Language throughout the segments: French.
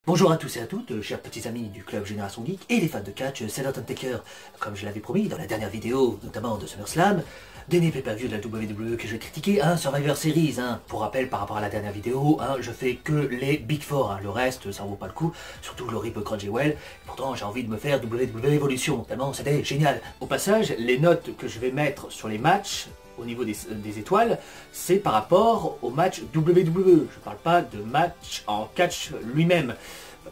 Bonjour à tous et à toutes, chers petits amis du club Génération Geek et les fans de catch, c'est Undertaker. Comme je l'avais promis dans la dernière vidéo, notamment de SummerSlam, dernier pay-per-view de la WWE que je vais critiquer, Survivor Series. Pour rappel, par rapport à la dernière vidéo, je fais que les Big Four, le reste ça en vaut pas le coup, surtout le Rip Crunchywell. Pourtant j'ai envie de me faire WWE Evolution, tellement c'était génial. Au passage, les notes que je vais mettre sur les matchs, au niveau des étoiles, c'est par rapport au match WWE. Je parle pas de match en catch lui-même.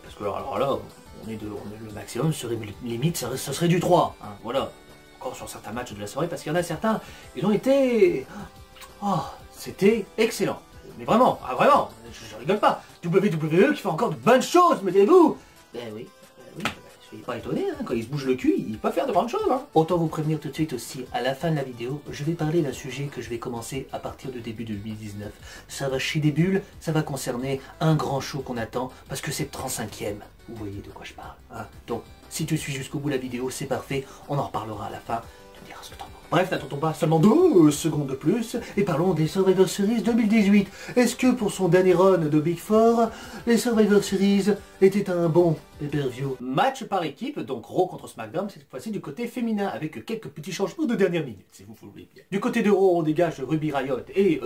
Parce que alors là, on est le maximum serait limite, ce serait du 3. Voilà. Encore sur certains matchs de la soirée, parce qu'il y en a certains, ils ont été... Oh, c'était excellent. Mais vraiment, vraiment, je rigole pas. WWE qui fait encore de bonnes choses, me direz-vous? Ben oui. Soyez pas étonné, quand il se bouge le cul, il peut faire de grandes choses. Autant vous prévenir tout de suite aussi, à la fin de la vidéo, je vais parler d'un sujet que je vais commencer à partir du début de 2019. Ça va chier des bulles, ça va concerner un grand show qu'on attend, parce que c'est le 35e. Vous voyez de quoi je parle. Donc, si tu suis jusqu'au bout de la vidéo, c'est parfait, on en reparlera à la fin. Tu me diras ce que t'en penses. Bref, n'attendons pas seulement 2 secondes de plus, et parlons des Survivor Series 2018. Est-ce que pour son dernier run de Big Four, les Survivor Series étaient un bon pay-per-view? Match par équipe, donc Raw contre SmackDown, cette fois-ci du côté féminin, avec quelques petits changements de dernière minute, si vous voulez bien. Du côté de Raw, on dégage Ruby Riott et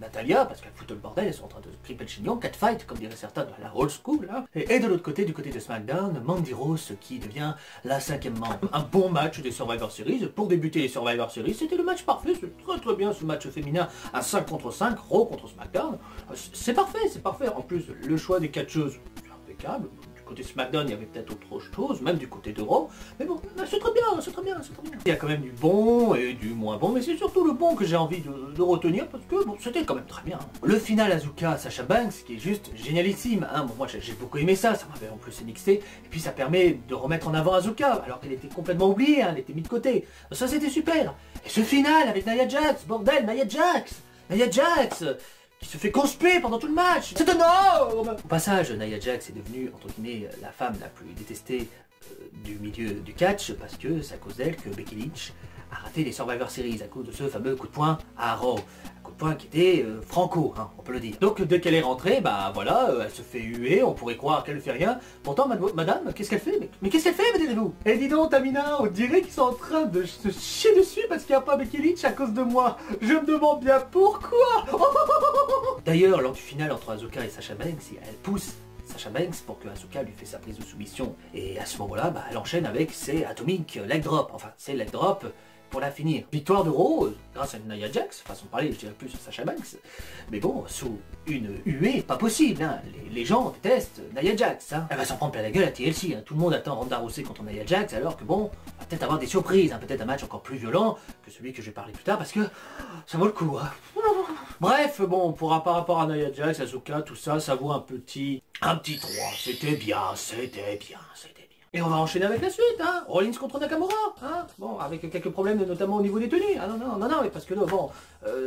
Natalia, parce qu'elles foutent le bordel, elles sont en train de gripper le chignon, catfight, comme diraient certains de la old school, Et de l'autre côté, du côté de SmackDown, Mandy Rose qui devient la 5e membre. Un bon match des Survivor Series. Pour débuter les Survivor Series, c'était le match parfait, c'est très bien ce match féminin, un 5 contre 5, Raw contre SmackDown. C'est parfait. En plus, le choix des catcheuses, c'est impeccable. Du côté SmackDown, il y avait peut-être autre chose, même du côté de Raw. Mais bon, c'est très bien. Il y a quand même du bon et du moins bon, mais c'est surtout le bon que j'ai envie de retenir, parce que bon, c'était quand même très bien. Le final Asuka-Sasha Banks, qui est juste génialissime. Bon, moi j'ai beaucoup aimé ça m'avait en plus NXT, et puis ça permet de remettre en avant Asuka, alors qu'elle était complètement oubliée, elle était mise de côté. Ça c'était super. Et ce final avec Nia Jax, bordel, Nia Jax qui se fait conspuer pendant tout le match. C'est énorme. Au passage, Nia Jax est devenue, entre guillemets, la femme la plus détestée du milieu du catch, parce que c'est à cause d'elle que Becky Lynch a raté les Survivor Series, à cause de ce fameux coup de poing à Raw. Un coup de poing qui était franco, on peut le dire. Donc dès qu'elle est rentrée, voilà, elle se fait huer, on pourrait croire qu'elle ne fait rien. Pourtant, madame, qu'est-ce qu'elle fait? Mais qu'est-ce qu'elle fait, me direz-vous? Eh dis donc, Tamina, on dirait qu'ils sont en train de se chier dessus parce qu'il n'y a pas Becky Lynch à cause de moi. Je me demande bien pourquoi. D'ailleurs, lors du final entre Asuka et Sasha Banks, elle pousse Sasha Banks pour que Asuka lui fait sa prise de soumission. Et à ce moment-là, elle enchaîne avec ses Atomic Leg Drop. Enfin, ses Leg Drop pour la finir. Victoire de Raw grâce à Nia Jax, façon de parler, je dirais plus Sasha Banks. Mais bon, sous une huée, pas possible. Les gens détestent Nia Jax. Elle va s'en prendre plein la gueule à TLC. Tout le monde attend Ronda Rousey contre Nia Jax, alors que bon, on va peut-être avoir des surprises. Peut-être un match encore plus violent que celui que je vais parler plus tard, parce que ça vaut le coup. Bref, bon, par rapport à Nia Jax, Asuka, tout ça, ça vaut un petit 3. C'était bien. Et on va enchaîner avec la suite, Rollins contre Nakamura, Bon, avec quelques problèmes, notamment au niveau des tenues. Non, mais parce que là, bon,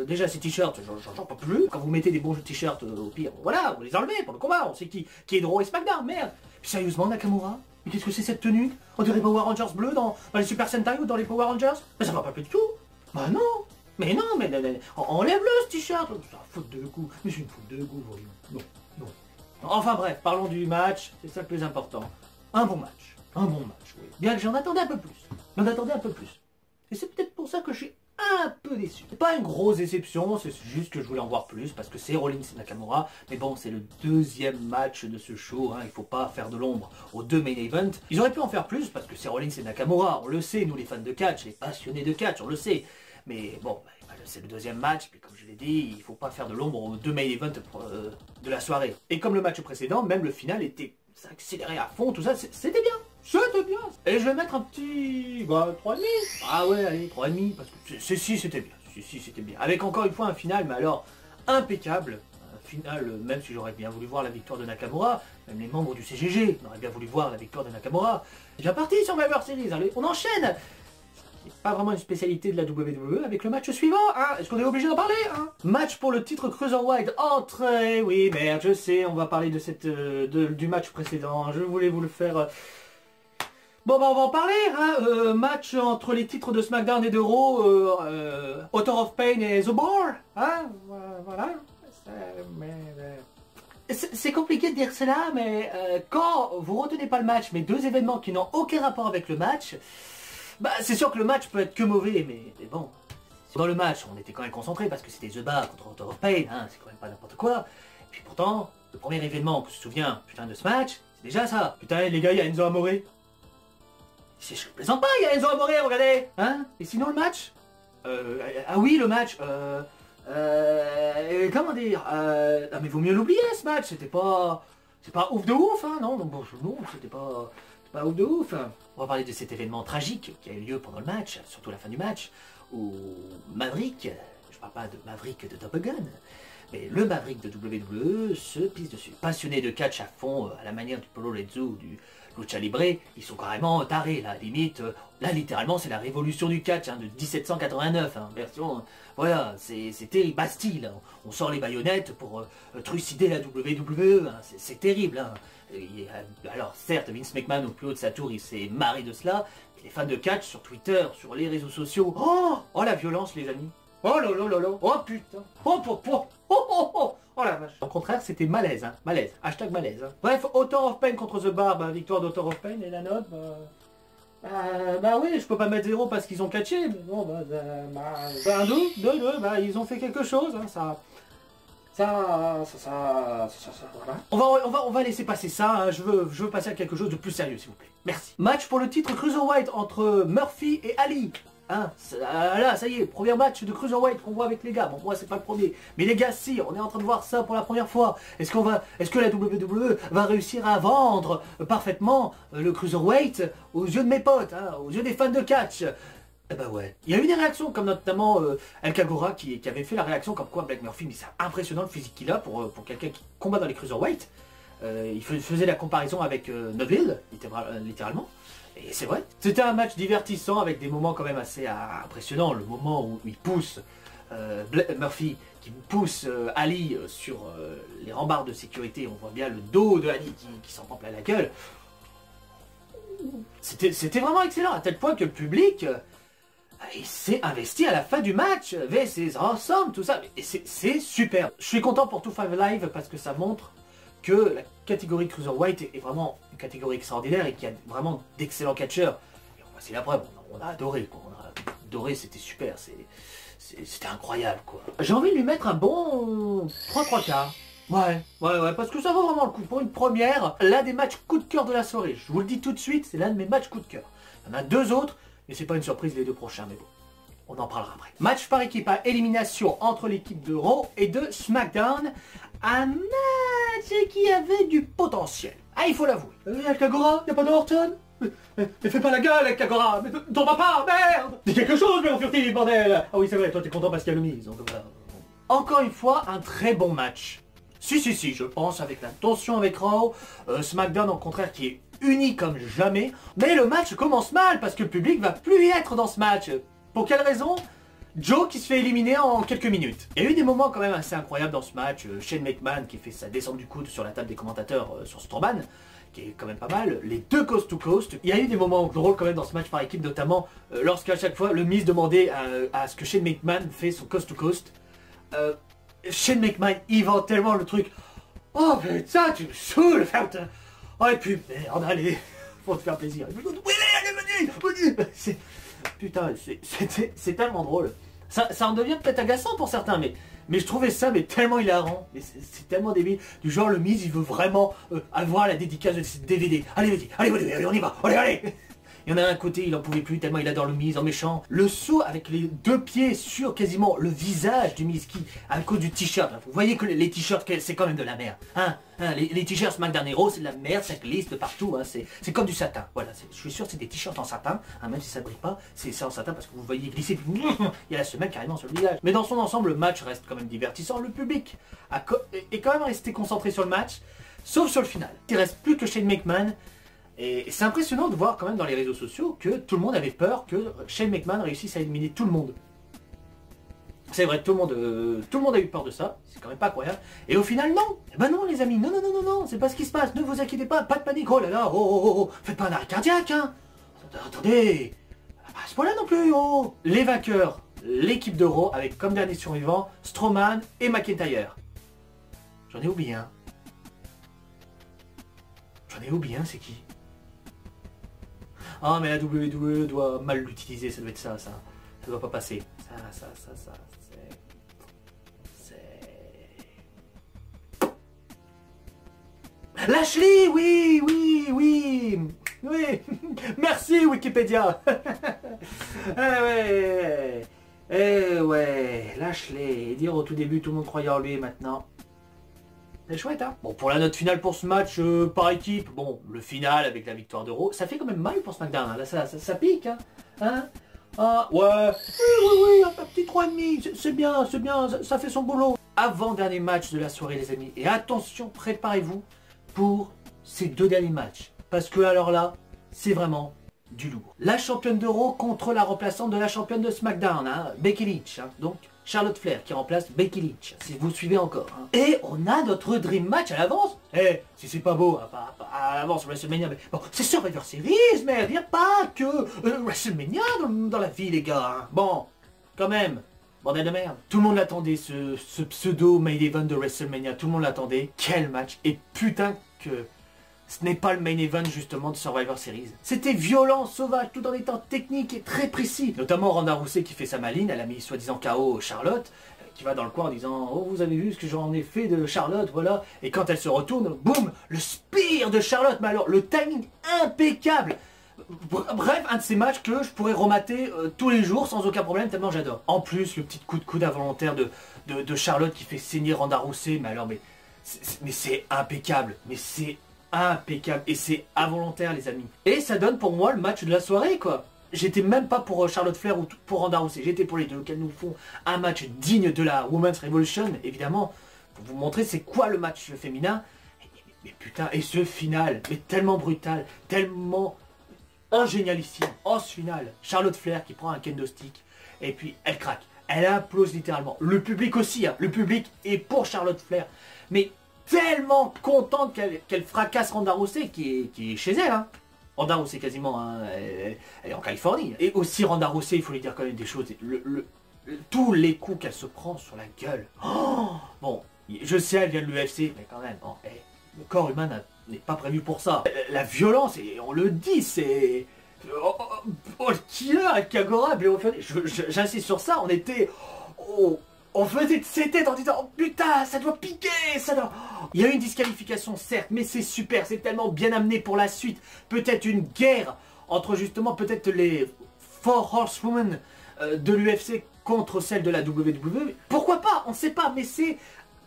déjà ces t-shirts, j'en peux plus. Quand vous mettez des bons t-shirts, au pire, voilà, vous les enlevez pour le combat, on sait qui est de Raw et SmackDown, merde. Puis sérieusement, Nakamura, mais qu'est-ce que c'est cette tenue? On dirait Power Rangers bleus dans les Super Sentai ou dans les Power Rangers. Mais ça va pas plus du tout. Bah non. Mais enlève-le ce t-shirt. C'est une faute de goût. Mais c'est une faute de goût, voyons. Non. Enfin bref, parlons du match, c'est ça le plus important. Un bon match, oui. Bien que j'en attendais un peu plus. Et c'est peut-être pour ça que je suis un peu déçu. C'est pas une grosse déception, c'est juste que je voulais en voir plus, parce que c'est Rollins et Nakamura, mais bon, c'est le 2e match de ce show, il faut pas faire de l'ombre aux 2 main events. Ils auraient pu en faire plus, parce que c'est Rollins et Nakamura, on le sait, nous les fans de catch, les passionnés de catch, on le sait. Mais bon, c'est le 2e match, puis comme je l'ai dit, il faut pas faire de l'ombre aux 2 main events de la soirée. Et comme le match précédent, même le final était accéléré à fond, tout ça, c'était bien. Et je vais mettre un petit 3,5. Ah ouais, allez, 3,5, parce que c'était bien. Avec encore une fois un final, mais alors impeccable. Un final, même si j'aurais bien voulu voir la victoire de Nakamura, même les membres du CGG auraient bien voulu voir la victoire de Nakamura. C'est bien parti sur Survivor Series, allez, on enchaîne. C'est pas vraiment une spécialité de la WWE avec le match suivant, Est-ce qu'on est obligé d'en parler, Match pour le titre Cruiserweight entrée. Oui, merde, je sais, on va parler de du match précédent. Je voulais vous le faire. Bon, on va en parler, match entre les titres de SmackDown et de Raw, Author of Pain et The Bar, voilà. C'est compliqué de dire cela, mais quand vous retenez pas le match, mais deux événements qui n'ont aucun rapport avec le match, bah c'est sûr que le match peut être que mauvais, mais bon. Dans le match, on était quand même concentré parce que c'était The Bar contre Author of Pain, hein, c'est quand même pas n'importe quoi. Et puis pourtant, le premier événement que je me souviens, putain, de ce match, c'est déjà ça. Putain, les gars, il y a Enzo Amore. Je plaisante pas, il y a Enzo Amore, regardez. Hein? Et sinon le match ah oui, le match, comment dire, ah mais vaut mieux l'oublier ce match, c'est pas ouf de ouf, hein, non, bon, non, c'était pas ouf de ouf. On va parler de cet événement tragique qui a eu lieu pendant le match, surtout la fin du match, où Maverick, je parle pas de Maverick de Top Gun, mais le Maverick de WWE se pisse dessus. Passionné de catch à fond, à la manière du Polo Rezzo ou du Lucha Libre, ils sont carrément tarés, là, limite. Là, littéralement, c'est la révolution du catch, hein, de 1789, hein, version, voilà, c'est terrible, Bastille, là. On sort les baïonnettes pour trucider la WWE, hein, c'est terrible, hein. Alors, certes, Vince McMahon, au plus haut de sa tour, il s'est marré de cela, mais les fans de catch, sur Twitter, sur les réseaux sociaux, oh la violence, les amis. Oh là là là là, oh putain, oh la vache. Au contraire, c'était malaise, hein, malaise, hashtag malaise. Hein. Bref, Author of Pain contre The Bar, bah, victoire d'Author of Pain, et la note, bah oui, je peux pas mettre 0 parce qu'ils ont catché, mais bon, un 2, bah ils ont fait quelque chose, hein, voilà. On va laisser passer ça, hein. Je veux passer à quelque chose de plus sérieux, s'il vous plaît. Merci. Match pour le titre Cruiserweight entre Murphy et Ali. Hein, là, ça y est, premier match de Cruiserweight qu'on voit avec les gars. Bon, moi, c'est pas le premier. Mais les gars, si, on est en train de voir ça pour la première fois. Est-ce que la WWE va réussir à vendre parfaitement le Cruiserweight aux yeux de mes potes, hein, aux yeux des fans de catch? Eh ben ouais. Il y a eu des réactions, comme notamment El Kagura qui avait fait la réaction comme quoi Black Murphy, mais c'est impressionnant le physique qu'il a pour quelqu'un qui combat dans les Cruiserweight. Il faisait la comparaison avec Neville, littéralement. Et c'est vrai. C'était un match divertissant avec des moments quand même assez impressionnants. Le moment où il pousse Murphy, qui pousse Ali sur les rambardes de sécurité. On voit bien le dos de Ali qui s'en prend plein la gueule. C'était vraiment excellent, à tel point que le public... il s'est investi à la fin du match, this is awesome, tout ça, et c'est super. Je suis content pour 2-5 Live parce que ça montre que la catégorie Cruiserweight est vraiment une catégorie extraordinaire et qu'il y a vraiment d'excellents catcheurs. Et voici la preuve, on a adoré, quoi. On a adoré, c'était super, c'était incroyable, quoi. J'ai envie de lui mettre un bon 3-3 quarts. Ouais, parce que ça vaut vraiment le coup. Pour une première, l'un des matchs coup de cœur de la soirée. Je vous le dis tout de suite, c'est l'un de mes matchs coup de cœur. Il y en a deux autres, mais c'est pas une surprise les deux prochains, mais bon. On en parlera après. Match par équipe à élimination entre l'équipe de Raw et de SmackDown. Un match qui avait du potentiel. Ah, il faut l'avouer. El Kagura, y'a pas d'Orton? Mais fais pas la gueule, El Kagura. Mais t'en vas pas, merde. Dis quelque chose, mais on furtive, bordel. Ah oui, c'est vrai, toi t'es content parce qu'il y a le mise. Donc, encore une fois, un très bon match. Si, je pense, avec la tension avec Raw. SmackDown, au contraire, qui est uni comme jamais. Mais le match commence mal parce que le public va plus y être dans ce match. Pour quelle raison? Joe qui se fait éliminer en quelques minutes. Il y a eu des moments quand même assez incroyables dans ce match. Shane McMahon qui fait sa descente du coude sur la table des commentateurs sur Strowman, qui est quand même pas mal. Les deux coast to coast. Il y a eu des moments drôles quand même dans ce match par équipe, notamment lorsqu'à chaque fois le Miz demandait à ce que Shane McMahon fait son coast to coast. Shane McMahon, il vend tellement le truc. Oh putain, tu me saoules, putain. Oh et puis merde, allez, faut te faire plaisir. Oui, allez, vas-y. Putain, c'est tellement drôle. Ça en devient peut-être agaçant pour certains, mais je trouvais ça tellement hilarant. C'est tellement débile. Du genre, le Miz, il veut vraiment avoir la dédicace de ce DVD. Allez, vas-y, allez, on y va. Allez. Il y en a un côté, il en pouvait plus tellement il adore le Miz en méchant. Le saut avec les deux pieds sur quasiment le visage du Miz qui, à cause du t-shirt. Vous voyez que les t-shirts, c'est quand même de la merde. Les t-shirts SmackDown Hero, c'est de la merde, ça glisse de partout. C'est comme du satin. Voilà, je suis sûr que c'est des t-shirts en satin. Même si ça ne brille pas, c'est en satin parce que vous voyez glisser. Il y a la semelle carrément sur le visage. Mais dans son ensemble, le match reste quand même divertissant. Le public est quand même resté concentré sur le match, sauf sur le final. Il reste plus que Shane McMahon. Et c'est impressionnant de voir quand même dans les réseaux sociaux que tout le monde avait peur que Shane McMahon réussisse à éliminer tout le monde. C'est vrai, tout le monde a eu peur de ça, c'est quand même pas incroyable. Et au final, non. Eh ben non, les amis, non, c'est pas ce qui se passe, ne vous inquiétez pas de panique, oh là là, faites pas un arrêt cardiaque, hein. Attendez, pas à ce point-là non plus, oh. Les vainqueurs, l'équipe de Raw, avec comme dernier survivant, Strowman et McIntyre. J'en ai oublié un. J'en ai oublié un, c'est qui? Ah, mais la WWE doit mal l'utiliser, ça doit être ça. Ça doit pas passer. Ça, c'est... Lashley, oui. Merci Wikipédia. Ouais, Lashley. Dire au tout début, tout le monde croyait en lui, maintenant. C'est chouette, hein. Bon, pour la note finale pour ce match par équipe, bon, le final avec la victoire d'Euro, ça fait quand même mal pour SmackDown, hein. Là, ça pique, hein. Ah, ouais, oui, un petit 3,5, c'est bien, ça fait son boulot. Avant-dernier match de la soirée, les amis. Et attention, préparez-vous pour ces deux derniers matchs. Parce que alors là, c'est vraiment du lourd. La championne d'Euro contre la remplaçante de la championne de SmackDown, hein, Becky Lynch. Hein. Donc, Charlotte Flair qui remplace Becky Lynch, si vous suivez encore. Hein. Et on a notre Dream Match à l'avance. Si c'est pas beau, pas à l'avance WrestleMania, mais bon, c'est Survivor Series, mais il n'y a pas que WrestleMania dans la vie, les gars. Hein. Bon, quand même. Bordel de merde. Tout le monde l'attendait, ce pseudo main event de WrestleMania. Tout le monde l'attendait. Quel match. Et putain que ce n'est pas le main event justement de Survivor Series. C'était violent, sauvage, tout en étant technique et très précis. Notamment Ronda Rousey qui fait sa maline. Elle a mis soi-disant KO Charlotte. Qui va dans le coin en disant « Oh, vous avez vu ce que j'en ai fait de Charlotte, voilà. » Et quand elle se retourne, boum, le spear de Charlotte. Mais alors, le timing impeccable. Bref, un de ces matchs que je pourrais remater tous les jours sans aucun problème, tellement j'adore. En plus, le petit coup de coude involontaire de Charlotte qui fait saigner Ronda Rousey, mais alors, mais c'est impeccable, et c'est involontaire, les amis. Et ça donne pour moi le match de la soirée, quoi. J'étais même pas pour Charlotte Flair ou pour Ronda Rousey, j'étais pour les deux, qu'elles nous font un match digne de la Women's Revolution, évidemment, pour vous montrer c'est quoi le match féminin. Mais putain, et ce final, mais tellement brutal, tellement... génialissime. En ce final, Charlotte Flair qui prend un kendo stick et puis elle craque. Elle implose littéralement. Le public aussi, hein. Le public est pour Charlotte Flair. Mais tellement contente qu'elle fracasse Ronda Rousey qui est chez elle. Hein. Ronda Rousey quasiment, hein, elle est en Californie. Et aussi Ronda Rousey, il faut lui dire quand même des choses. Tous les coups qu'elle se prend sur la gueule. Oh, bon, je sais, elle vient de l'UFC, mais quand même, bon, le corps humain n'est pas prévu pour ça. La violence, et on le dit, c'est... le killer avec Kagora, j'insiste sur ça, on était... on faisait de ses têtes en disant oh, putain, ça doit piquer, ça doit... Il y a eu une disqualification, certes, mais c'est super, c'est tellement bien amené pour la suite. Peut-être une guerre entre justement peut-être les Four Horsewomen de l'UFC contre celle de la WWE. Pourquoi pas, on ne sait pas, mais c'est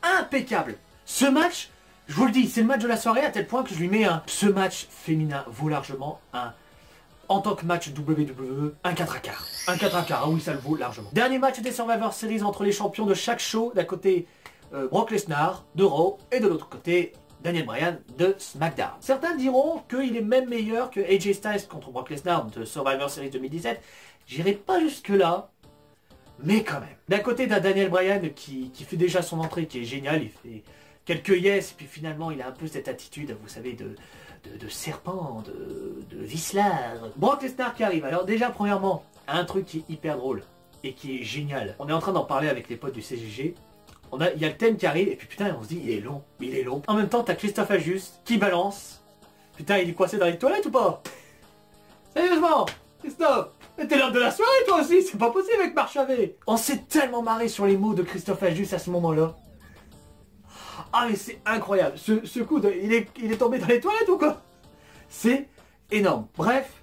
impeccable. Ce match... Je vous le dis, c'est le match de la soirée à tel point que je lui mets un... Ce match féminin vaut largement un... En tant que match WWE, un 4 à quart. Un 4 à quart, ah oui, ça le vaut largement. Dernier match des Survivor Series entre les champions de chaque show. D'un côté, Brock Lesnar de Raw et de l'autre côté, Daniel Bryan de SmackDown. Certains diront qu'il est même meilleur que AJ Styles contre Brock Lesnar de Survivor Series 2017. J'irai pas jusque là. Mais quand même. D'un côté, d'un Daniel Bryan qui fait déjà son entrée, qui est génial, il fait... quelques yes, puis finalement il a un peu cette attitude, vous savez, de serpent, de vicelard. Brock Lesnar qui arrive. Alors déjà, premièrement, un truc qui est hyper drôle et qui est génial. On est en train d'en parler avec les potes du CGG. Il y a le thème qui arrive et puis putain, on se dit, il est long. En même temps, t'as Christophe Ajus qui balance. Putain, il est coincé dans les toilettes ou pas? Sérieusement, Christophe, mais t'es l'heure de la soirée toi aussi, c'est pas possible avec Marchavé. On s'est tellement marré sur les mots de Christophe Ajus à ce moment-là. Ah mais c'est incroyable, ce coup, il est tombé dans les toilettes ou quoi? C'est énorme. Bref,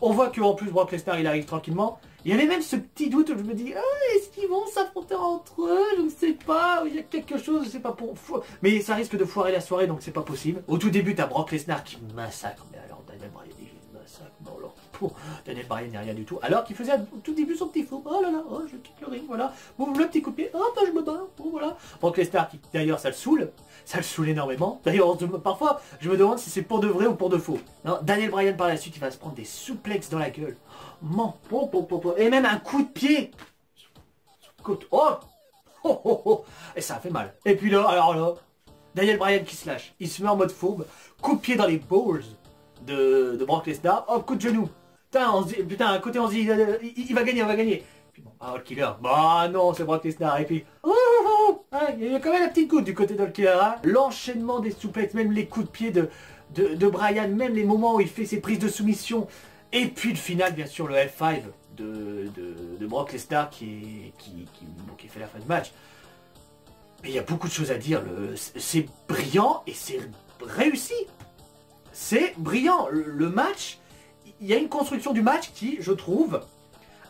on voit qu'en plus Brock Lesnar il arrive tranquillement. Il y avait même ce petit doute où je me dis, est-ce qu'ils vont s'affronter entre eux? Je ne sais pas, il y a quelque chose, je sais pas pour... Mais ça risque de foirer la soirée donc c'est pas possible. Au tout début t'as Brock Lesnar qui massacre, mais alors Daniel Bryan il massacre, non alors... Daniel Bryan n'est rien du tout, alors qu'il faisait au tout début son petit fou. Oh là là, oh, je quitte le ring, voilà. Bon, le petit coup de pied, oh, bah, je me bats, bon, voilà. Brock Lesnar, qui d'ailleurs, ça le saoule énormément. D'ailleurs, parfois, je me demande si c'est pour de vrai ou pour de faux. Non, Daniel Bryan, par la suite, il va se prendre des souplexes dans la gueule. Et même un coup de pied. Oh, et ça a fait mal. Et puis là, alors là, Daniel Bryan qui se lâche. Il se met en mode fourbe, coup de pied dans les balls de Brock Lesnar. Oh, coup de genou. Putain, putain, à côté on se dit, il va gagner, Puis bon, le killer, bah non, c'est Brock Lesnar, et puis, il y a quand même la petite goutte du côté de le killer, hein. L'enchaînement des souplexes, même les coups de pied de Bryan, même les moments où il fait ses prises de soumission. Et puis le final, bien sûr, le F5 de Brock Lesnar qui fait la fin du match. Mais il y a beaucoup de choses à dire. C'est brillant et c'est réussi. C'est brillant. Le match, il y a une construction du match qui, je trouve,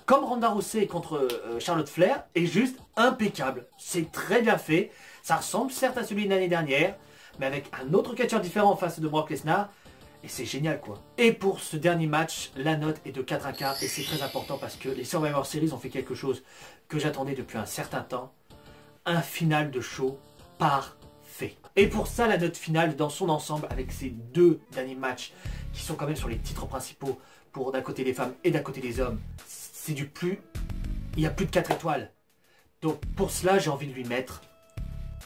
comme Ronda Rousey contre Charlotte Flair, est juste impeccable. C'est très bien fait. Ça ressemble certes à celui de l'année dernière, mais avec un autre catcheur différent en face de Brock Lesnar. Et c'est génial quoi. Et pour ce dernier match, la note est de 4 à 4 et c'est très important parce que les Survivor Series ont fait quelque chose que j'attendais depuis un certain temps. Un final de show parfait. Et pour ça, la note finale dans son ensemble avec ces deux derniers matchs qui sont quand même sur les titres principaux pour d'un côté les femmes et d'un côté les hommes, c'est du plus... Il y a plus de 4 étoiles. Donc pour cela, j'ai envie de lui mettre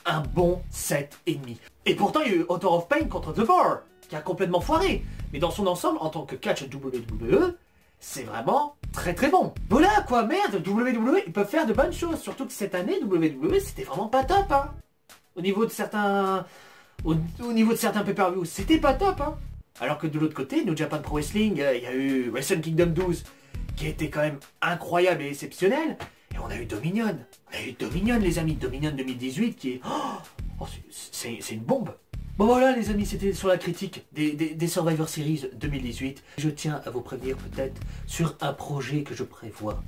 un bon 7,5. Et pourtant, il y a eu Author of Pain contre The Bar, qui a complètement foiré. Mais dans son ensemble, en tant que catch WWE, c'est vraiment très très bon. Voilà quoi, merde, WWE, ils peuvent faire de bonnes choses. Surtout que cette année, WWE, c'était vraiment pas top, hein. Au niveau de certains... Au niveau de certains pay-per-views, c'était pas top, hein. Alors que de l'autre côté, New Japan Pro Wrestling, il y a eu Wrestle Kingdom 12, qui était quand même incroyable et exceptionnel. Et on a eu Dominion. On a eu Dominion, les amis. Dominion 2018, qui est... Oh, c'est une bombe. Bon voilà les amis, c'était sur la critique des Survivor Series 2018. Je tiens à vous prévenir peut-être sur un projet que je prévois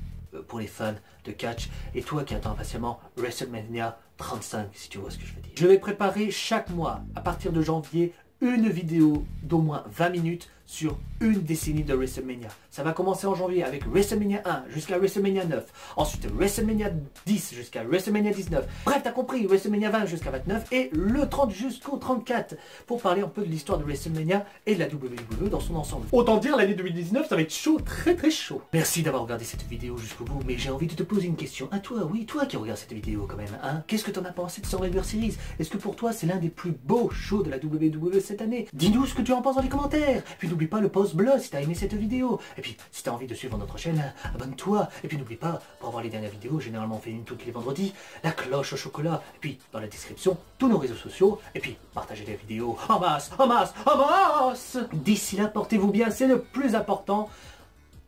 pour les fans de catch. Et toi qui attends impatiemment WrestleMania 35, si tu vois ce que je veux dire. Je vais préparer chaque mois, à partir de janvier, une vidéo d'au moins 20 minutes sur une décennie de WrestleMania. Ça va commencer en janvier avec WrestleMania 1 jusqu'à WrestleMania 9. Ensuite WrestleMania 10 jusqu'à WrestleMania 19. Bref, t'as compris, WrestleMania 20 jusqu'à 29 et le 30 jusqu'au 34 pour parler un peu de l'histoire de WrestleMania et de la WWE dans son ensemble. Autant dire, l'année 2019, ça va être chaud, très très chaud. Merci d'avoir regardé cette vidéo jusqu'au bout, mais j'ai envie de te poser une question. À toi, oui, toi qui regardes cette vidéo quand même, hein. Qu'est-ce que t'en as pensé de Survivor Series? Est-ce que pour toi, c'est l'un des plus beaux shows de la WWE cette année? Dis-nous ce que tu en penses dans les commentaires. Puis n'oublie pas le pouce bleu si t'as aimé cette vidéo. Et puis, si t'as envie de suivre notre chaîne, abonne-toi. Et puis n'oublie pas, pour avoir les dernières vidéos, généralement on fait une toutes les vendredis, la cloche au chocolat. Et puis, dans la description, tous nos réseaux sociaux. Et puis, partagez les vidéos en masse, en masse, en masse. D'ici là, portez-vous bien, c'est le plus important.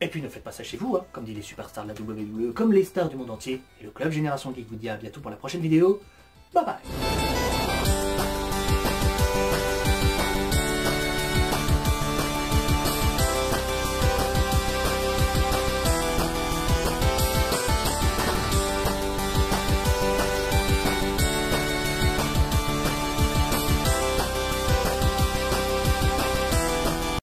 Et puis ne faites pas ça chez vous, hein, comme disent les superstars de la WWE, comme les stars du monde entier. Et le club Génération Geek vous dit à bientôt pour la prochaine vidéo. Bye bye.